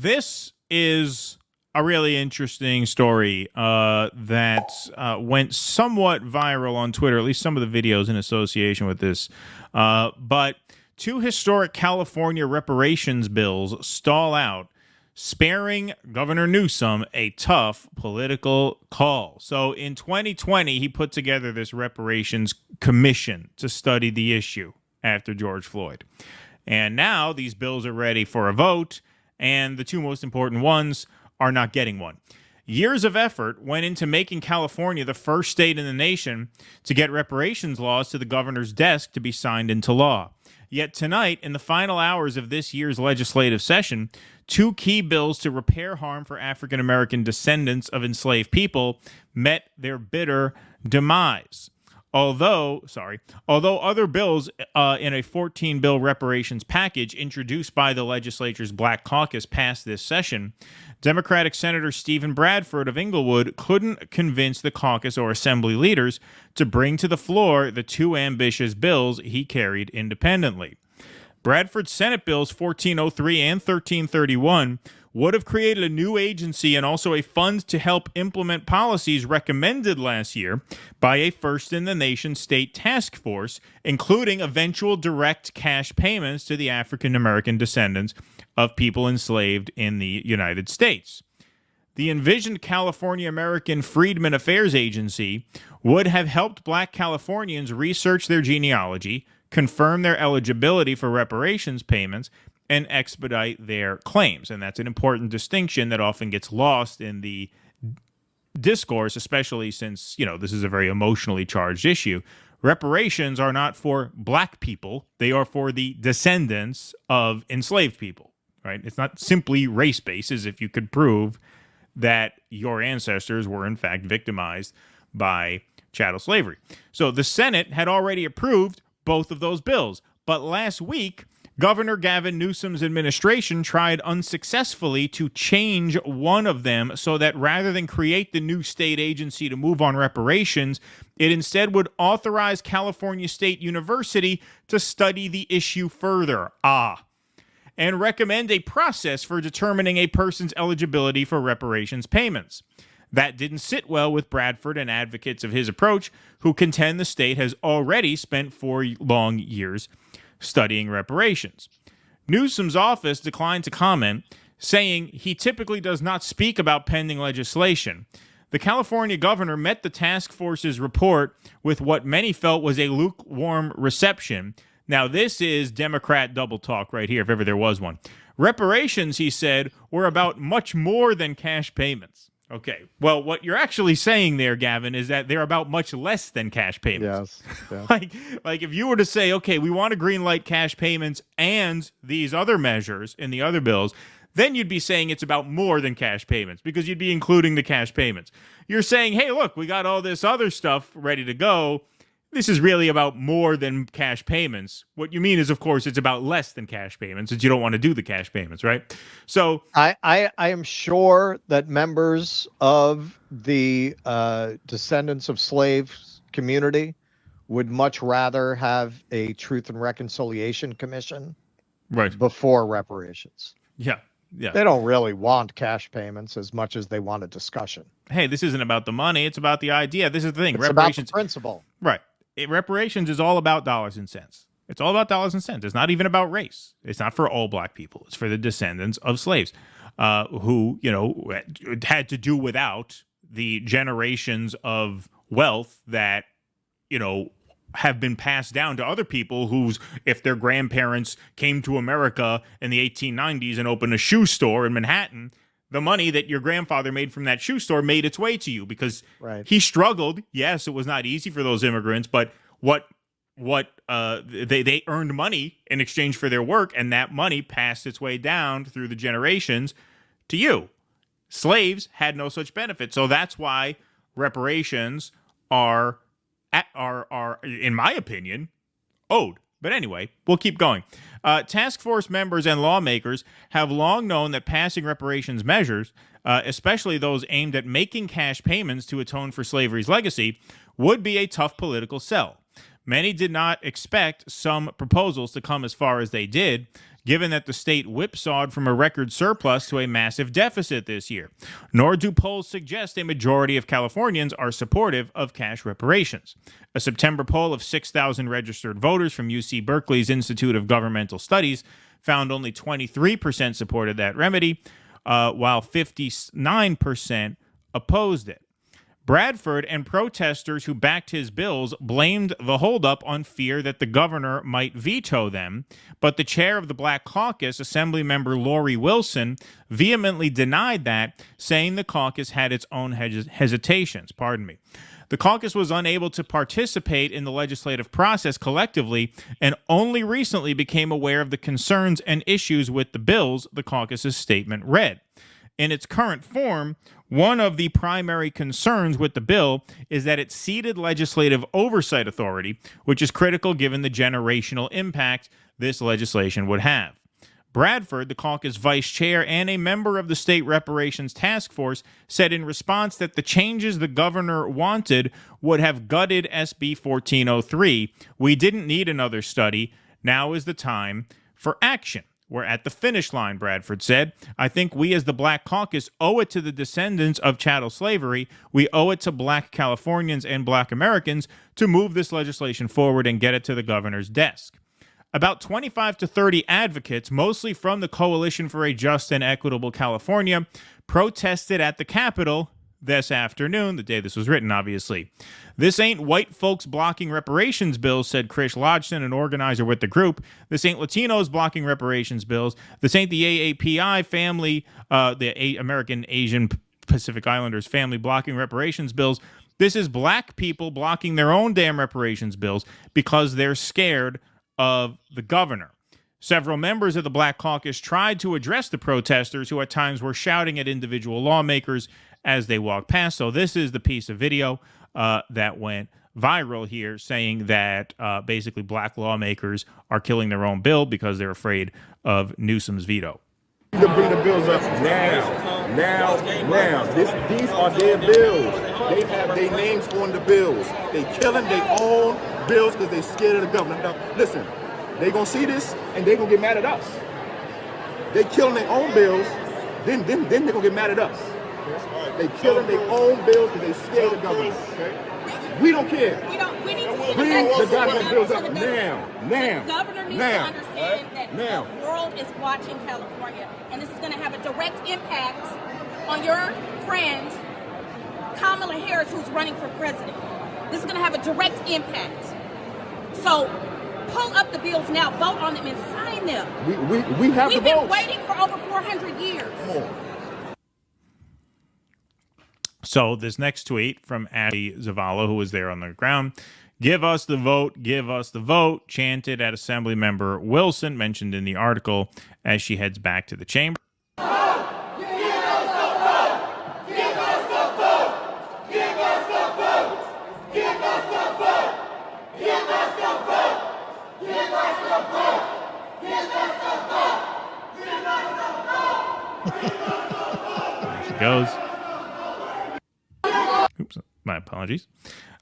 This is a really interesting story that went somewhat viral on Twitter, at least some of the videos in association with this. But two historic California reparations bills stall out, sparing Governor Newsom a tough political call. So in 2020, he put together this reparations commission to study the issue after George Floyd. And now these bills are ready for a vote, and the two most important ones are not getting one. Years of effort went into making California the first state in the nation to get reparations laws to the governor's desk to be signed into law. Yet tonight, in the final hours of this year's legislative session, two key bills to repair harm for African American descendants of enslaved people met their bitter demise. Although other bills in a 14-bill reparations package introduced by the legislature's Black Caucus passed this session, Democratic Senator Stephen Bradford of Inglewood couldn't convince the caucus or assembly leaders to bring to the floor the two ambitious bills he carried independently. Bradford's Senate Bills 1403 and 1331 would have created a new agency and also a fund to help implement policies recommended last year by a first-in-the-nation state task force, including eventual direct cash payments to the African American descendants of people enslaved in the United States. The envisioned California American Freedmen Affairs Agency would have helped Black Californians research their genealogy, confirm their eligibility for reparations payments, and expedite their claims. And that's an important distinction that often gets lost in the discourse, especially since, this is a very emotionally charged issue. Reparations are not for Black people. They are for the descendants of enslaved people, right? It's not simply race-based, as if you could prove that your ancestors were, in fact, victimized by chattel slavery. So the Senate had already approved both of those bills. But last week, Governor Gavin Newsom's administration tried unsuccessfully to change one of them so that rather than create the new state agency to move on reparations, it instead would authorize California State University to study the issue further. And recommend a process for determining a person's eligibility for reparations payments. That didn't sit well with Bradford and advocates of his approach, who contend the state has already spent 4 long years studying reparations. Newsom's office declined to comment, saying he typically does not speak about pending legislation. The California governor met the task force's report with what many felt was a lukewarm reception. Now, this is Democrat double talk right here, if ever there was one. Reparations, he said, were about much more than cash payments. Okay, well, what you're actually saying there, Gavin, is that they're about much less than cash payments. Yes. Like if you were to say, okay, we want to greenlight cash payments and these other measures in the other bills, then you'd be saying it's about more than cash payments because you'd be including the cash payments. You're saying, hey, look, we got all this other stuff ready to go. This is really about more than cash payments. What you mean is, of course, it's about less than cash payments, since you don't want to do the cash payments, right? So I am sure that members of the descendants of slaves community would much rather have a Truth and Reconciliation Commission before reparations. Yeah. They don't really want cash payments as much as they want a discussion. Hey, this isn't about the money. It's about the idea. This is the thing. It's reparations, about the principle. Right. Reparations is all about dollars and cents. It's all about dollars and cents. It's not even about race. It's not for all Black people. It's for the descendants of slaves who, had to do without the generations of wealth that, have been passed down to other people whose, if their grandparents came to America in the 1890s and opened a shoe store in Manhattan, the money that your grandfather made from that shoe store made its way to you because he struggled. Yes, it was not easy for those immigrants, but they earned money in exchange for their work, and that money passed its way down through the generations to you. Slaves had no such benefit, so that's why reparations are, in my opinion, owed. But anyway, we'll keep going. Task force members and lawmakers have long known that passing reparations measures, especially those aimed at making cash payments to atone for slavery's legacy, would be a tough political sell. Many did not expect some proposals to come as far as they did, given that the state whipsawed from a record surplus to a massive deficit this year. Nor do polls suggest a majority of Californians are supportive of cash reparations. A September poll of 6,000 registered voters from UC Berkeley's Institute of Governmental Studies found only 23% supported that remedy, while 59% opposed it. Bradford and protesters who backed his bills blamed the holdup on fear that the governor might veto them, but the chair of the Black Caucus, Assemblymember Lori Wilson, vehemently denied that, saying the caucus had its own hesitations. The caucus was unable to participate in the legislative process collectively and only recently became aware of the concerns and issues with the bills, the caucus's statement read. In its current form, one of the primary concerns with the bill is that it ceded legislative oversight authority, which is critical given the generational impact this legislation would have. Bradford, the caucus vice chair and a member of the state reparations task force, said in response that the changes the governor wanted would have gutted SB 1403. We didn't need another study. Now is the time for action. We're at the finish line, Bradford said. I think we as the Black Caucus owe it to the descendants of chattel slavery. We owe it to Black Californians and Black Americans to move this legislation forward and get it to the governor's desk. About 25 to 30 advocates, mostly from the Coalition for a Just and Equitable California, protested at the Capitol this afternoon, the day this was written, obviously. This ain't white folks blocking reparations bills, said Chris Lodgson, an organizer with the group. This ain't Latinos blocking reparations bills. This ain't the AAPI family, the American Asian Pacific Islanders family blocking reparations bills. This is black people blocking their own damn reparations bills because they're scared of the governor. Several members of the Black Caucus tried to address the protesters who at times were shouting at individual lawmakers as they walked past. So this is the piece of video that went viral here saying that basically black lawmakers are killing their own bill because they're afraid of Newsom's veto. To bring the bills up now. These are their bills. They have their names on the bills. They killing their own bills because they scared of the government. Now, listen, they gonna see this and they gonna get mad at us. They killing their own bills, then they gonna get mad at us. They killing their own bills because they scared of the government. Okay? We don't care. We need to bring the goddamn bills up now. The governor needs to understand that the world is watching California, and this is going to have a direct impact on your friend Kamala Harris, who's running for president. This is going to have a direct impact. So pull up the bills now, vote on them, and sign them. We have We've the votes. been waiting for over 400 years. So this next tweet from Abby Zavala, who was there on the ground, give us the vote, chanted at Assemblymember Wilson, mentioned in the article, as she heads back to the chamber. There she goes. Oops, my apologies.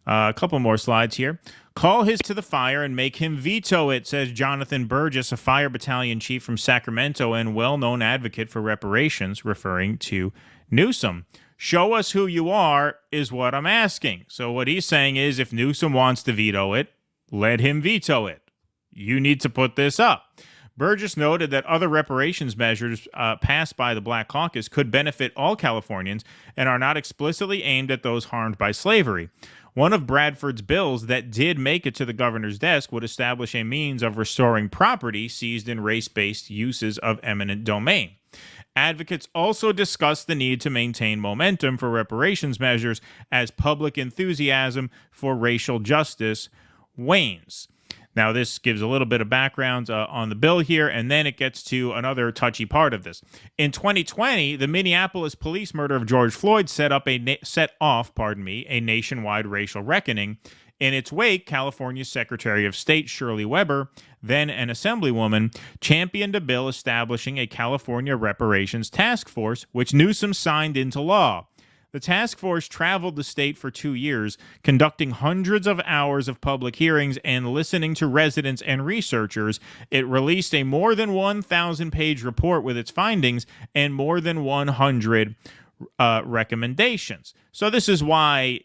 A couple more slides here. Call his to the fire and make him veto it, says Jonathan Burgess, a fire battalion chief from Sacramento and well-known advocate for reparations, referring to Newsom. Show us who you are is what I'm asking. So what he's saying is if Newsom wants to veto it, let him veto it. You need to put this up. Burgess noted that other reparations measures passed by the Black Caucus could benefit all Californians and are not explicitly aimed at those harmed by slavery. One of Bradford's bills that did make it to the governor's desk would establish a means of restoring property seized in race-based uses of eminent domain. Advocates also discussed the need to maintain momentum for reparations measures as public enthusiasm for racial justice wanes. Now, this gives a little bit of background on the bill here, and then it gets to another touchy part of this. In 2020, the Minneapolis police murder of George Floyd set off a nationwide racial reckoning. In its wake, California's Secretary of State Shirley Weber, then an assemblywoman, championed a bill establishing a California Reparations Task Force, which Newsom signed into law. The task force traveled the state for 2 years, conducting hundreds of hours of public hearings and listening to residents and researchers. It released a more than 1,000-page report with its findings and more than 100 recommendations. So this is why,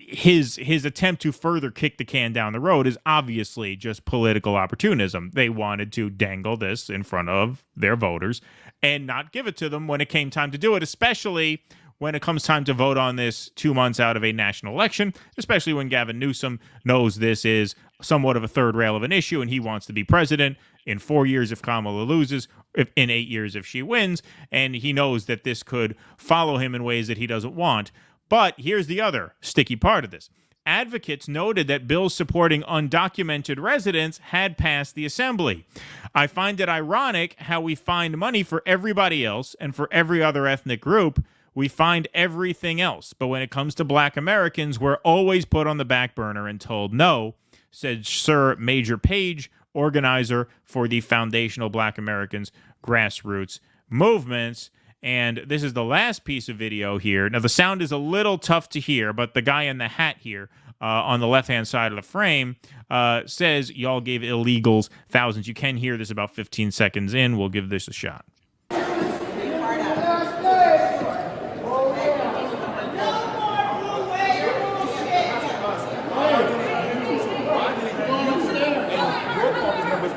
his attempt to further kick the can down the road is obviously just political opportunism. They wanted to dangle this in front of their voters and not give it to them when it came time to do it, especially when it comes time to vote on this 2 months out of a national election, especially when Gavin Newsom knows this is somewhat of a third rail of an issue and he wants to be president in 4 years if Kamala loses, in 8 years if she wins, and he knows that this could follow him in ways that he doesn't want. But here's the other sticky part of this. Advocates noted that bills supporting undocumented residents had passed the assembly. I find it ironic how we find money for everybody else and for every other ethnic group. We find everything else. But when it comes to Black Americans, we're always put on the back burner and told no, said Sir Major Page, organizer for the Foundational Black Americans Grassroots Movements. And this is the last piece of video here. Now, the sound is a little tough to hear, but the guy in the hat here on the left-hand side of the frame says, y'all gave illegals thousands. You can hear this about 15 seconds in. We'll give this a shot.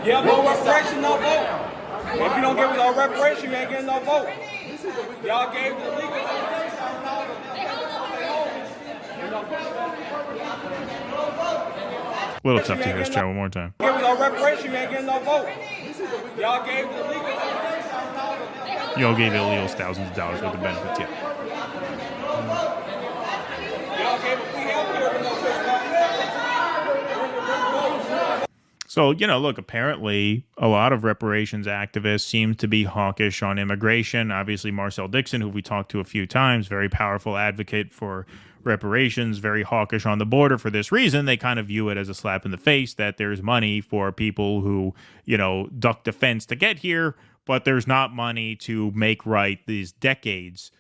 Yeah, no reparation, no vote. If you don't give us no reparation, you ain't getting no vote. Y'all gave the legal. A little tough to hear. Let's try one more time. Give us no reparation, you ain't getting no vote. Y'all gave the legal. Y'all gave illegals thousands of dollars worth of benefits, yeah. Y'all gave us free health care with no question. So, look, apparently a lot of reparations activists seem to be hawkish on immigration. Obviously, Marcel Dixon, who we talked to a few times, very powerful advocate for reparations, very hawkish on the border for this reason. They kind of view it as a slap in the face that there's money for people who, duck the fence to get here, but there's not money to make right these decades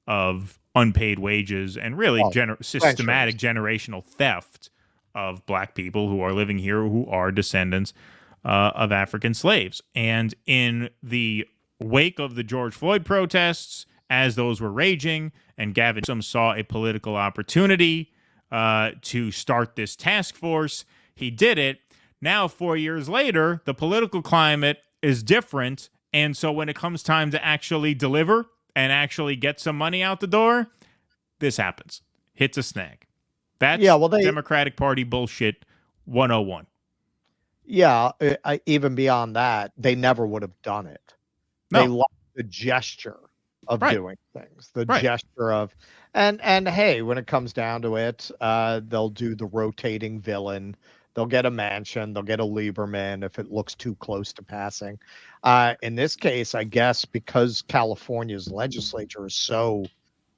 of unpaid wages and really systematic generational theft of Black people who are living here who are descendants of African slaves. And in the wake of the George Floyd protests, as those were raging, and Gavin Newsom saw a political opportunity to start this task force, he did it. Now, 4 years later, the political climate is different. And so when it comes time to actually deliver and actually get some money out the door, this happens. Hits a snag. That's Democratic Party bullshit 101. Yeah, even beyond that, they never would have done it. No. They like the gesture of doing things, the gesture of, and hey, when it comes down to it, they'll do the rotating villain. They'll get a Manchin, they'll get a Lieberman if it looks too close to passing. In this case, I guess because California's legislature is so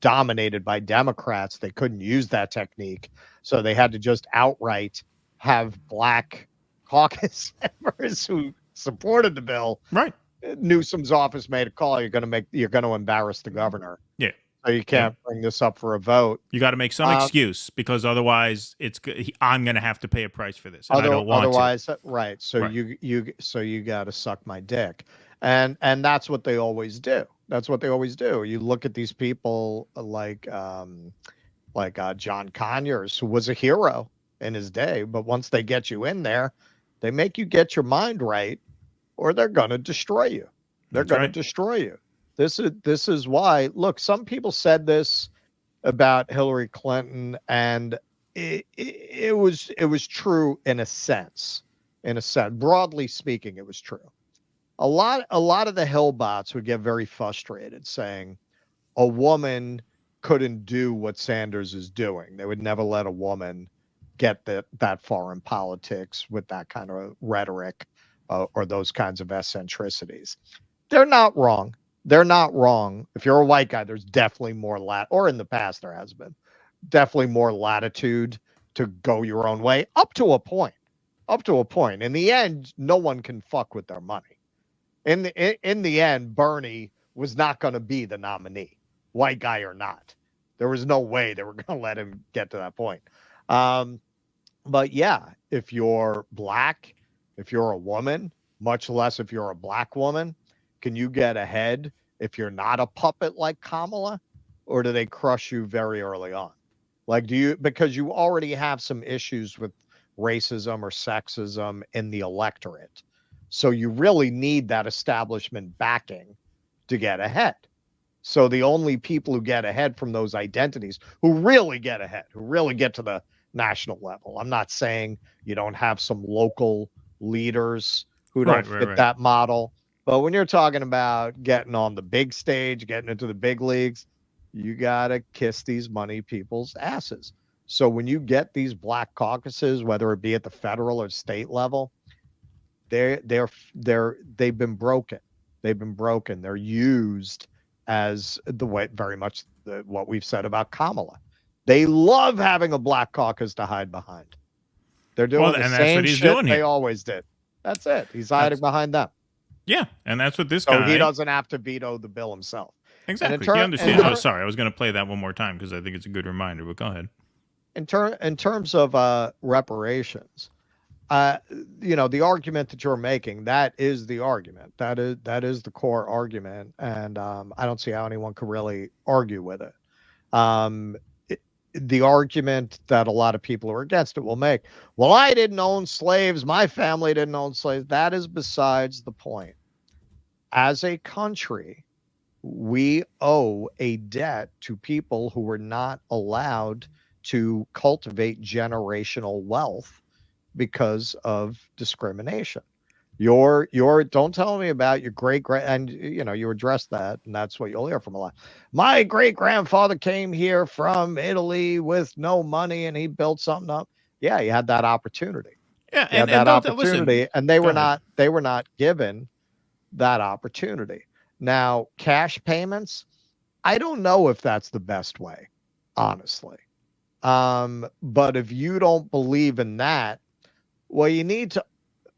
dominated by Democrats, they couldn't use that technique. So they had to just outright have Black caucus members who supported the bill. Right. Newsom's office made a call. You're going to embarrass the governor. Yeah. So you can't bring this up for a vote. You got to make some excuse because otherwise I'm going to have to pay a price for this. And I don't want to. Right. So you got to suck my dick. And that's what they always do. That's what they always do. You look at these people like John Conyers, who was a hero in his day, but once they get you in there, they make you get your mind right, or they're going to destroy you. They're going to destroy you. This is why. Look, some people said this about Hillary Clinton, and it was true in a sense. Broadly speaking, it was true. A lot of the Hill bots would get very frustrated saying a woman couldn't do what Sanders is doing. They would never let a woman get that far in politics with that kind of rhetoric or those kinds of eccentricities. They're not wrong. They're not wrong. If you're a white guy, there's definitely more or in the past there has been definitely more latitude to go your own way up to a point. In the end, no one can fuck with their money. In the end, Bernie was not going to be the nominee, white guy or not. There was no way they were going to let him get to that point. But yeah, if you're black, if you're a woman, much less if you're a black woman, can you get ahead if you're not a puppet like Kamala? Or do they crush you very early on? Like, because you already have some issues with racism or sexism in the electorate. So you really need that establishment backing to get ahead. So the only people who get ahead from those identities, who really get ahead, who really get to the national level. I'm not saying you don't have some local leaders who don't fit that model. But when you're talking about getting on the big stage, getting into the big leagues, you got to kiss these money people's asses. So when you get these black caucuses, whether it be at the federal or state level, they've been broken. They've been broken. They're used as the way, very much what we've said about Kamala. They love having a black caucus to hide behind. They're doing the same shit they always did. That's it. He's hiding behind them. Yeah, and that's what this guy... So he doesn't have to veto the bill himself. Exactly. You understand. Sorry, I was going to play that one more time because I think it's a good reminder, but go ahead. In terms of reparations, the argument that you're making, that is the argument. That is the core argument, and I don't see how anyone could really argue with it. The argument that a lot of people who are against it will make, well, I didn't own slaves, my family didn't own slaves. That is besides the point. As a country, we owe a debt to people who were not allowed to cultivate generational wealth because of discrimination. Don't tell me about your and you address that, and that's what you'll hear from a lot. My great grandfather came here from Italy with no money and he built something up. Yeah, he had that opportunity. Yeah, and that opportunity, listen, and they were not given that opportunity. Now, cash payments, I don't know if that's the best way, honestly. But if you don't believe in that, well, you need to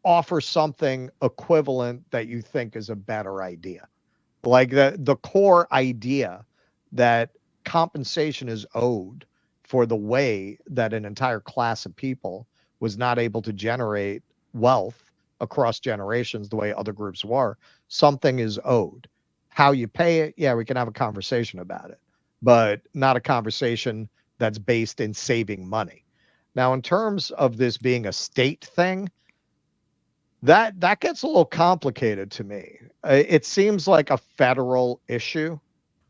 offer something equivalent that you think is a better idea. Like the core idea that compensation is owed for the way that an entire class of people was not able to generate wealth across generations the way other groups were. Something is owed. How you pay it, yeah, we can have a conversation about it, but not a conversation that's based in saving money. Now, in terms of this being a state thing, that gets a little complicated to me. It seems like a federal issue.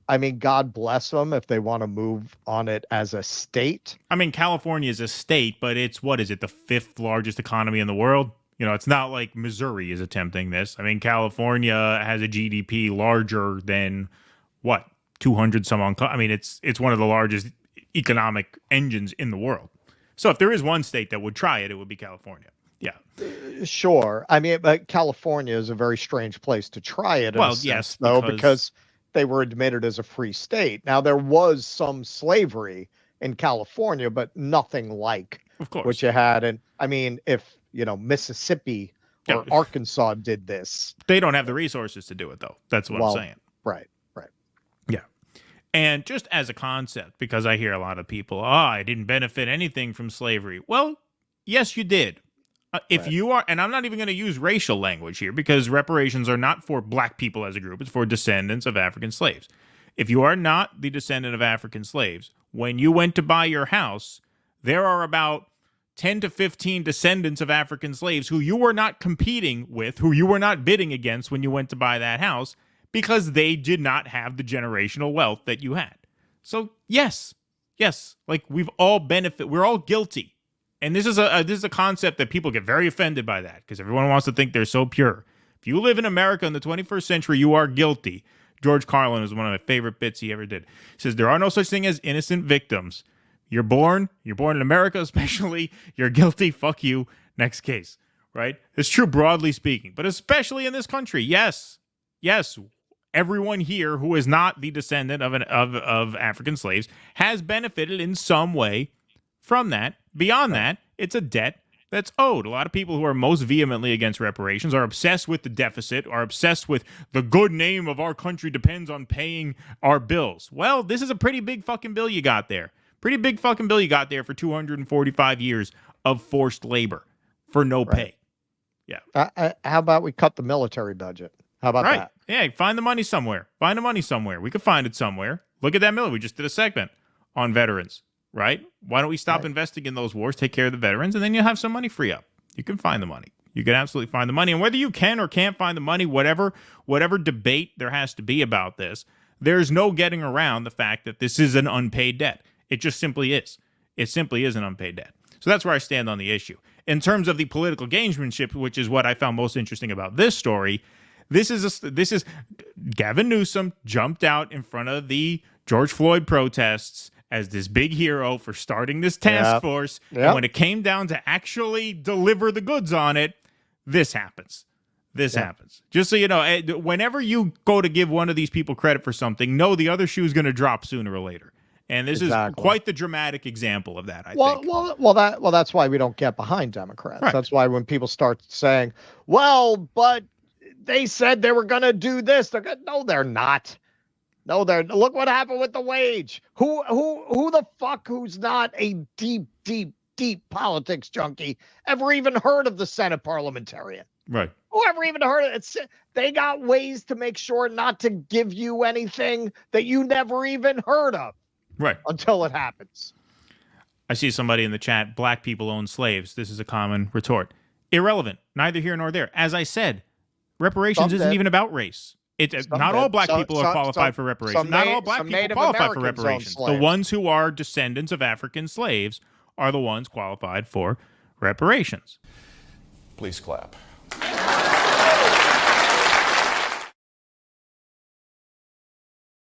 I mean, God bless them if they want to move on it as a state. I mean, California is a state, but it's, what is it, the 5th largest economy in the world? It's not like Missouri is attempting this. I mean, California has a GDP larger than, 200 some on. I mean, it's one of the largest economic engines in the world. So if there is one state that would try it, it would be California. Yeah. Sure. I mean, but California is a very strange place to try it. Well, yes, because they were admitted as a free state. Now, there was some slavery in California, but nothing like what you had. And I mean, if, Mississippi or Arkansas did this. They don't have the resources to do it, though. That's what I'm saying. Right. Yeah. And just as a concept, because I hear a lot of people, I didn't benefit anything from slavery. Well, yes, you did. If you are, and I'm not even going to use racial language here because reparations are not for black people as a group. It's for descendants of African slaves. If you are not the descendant of African slaves, when you went to buy your house, there are about 10 to 15 descendants of African slaves who you were not competing with, who you were not bidding against when you went to buy that house because they did not have the generational wealth that you had. So yes, like we've all benefit. We're all guilty. And this is a concept that people get very offended by that because everyone wants to think they're so pure. If you live in America in the 21st century, you are guilty. George Carlin is one of my favorite bits he ever did. He says, there are no such thing as innocent victims. You're born in America especially, you're guilty, fuck you, next case, right? It's true broadly speaking, but especially in this country, yes, everyone here who is not the descendant of African slaves has benefited in some way from that. Beyond that, it's a debt that's owed. A lot of people who are most vehemently against reparations are obsessed with the deficit, are obsessed with the good name of our country depends on paying our bills. Well, this is a pretty big fucking bill you got there. Pretty big fucking bill you got there for 245 years of forced labor for no pay. Yeah. How about we cut the military budget? How about that? Yeah, find the money somewhere. Find the money somewhere. We could find it somewhere. Look at that military. We just did a segment on veterans, right? Why don't we stop investing in those wars, take care of the veterans, and then you'll have some money free up. You can find the money. You can absolutely find the money. And whether you can or can't find the money, whatever debate there has to be about this, there's no getting around the fact that this is an unpaid debt. It just simply is. It simply is an unpaid debt. So that's where I stand on the issue. In terms of the political gamesmanship, which is what I found most interesting about this story, this is Gavin Newsom jumped out in front of the George Floyd protests as this big hero for starting this task force. And when it came down to actually deliver the goods on it, this happens. This happens. Just so you know, whenever you go to give one of these people credit for something, know the other shoe is going to drop sooner or later. And this is quite the dramatic example of that, I think. Well, that's why we don't get behind Democrats. Right. That's why when people start saying, well, but they said they were going to do this. No, they're not. No, look what happened with the wage. Who the fuck who's not a deep politics junkie ever even heard of the Senate parliamentarian? Right. Whoever even heard of it? They got ways to make sure not to give you anything that you never even heard of. Right. Until it happens. I see somebody in the chat, black people own slaves. This is a common retort. Irrelevant. Neither here nor there. As I said, reparations isn't even about race. Not all black people are qualified for reparations. Not all black people qualify for reparations. The ones who are descendants of African slaves are the ones qualified for reparations. Please clap.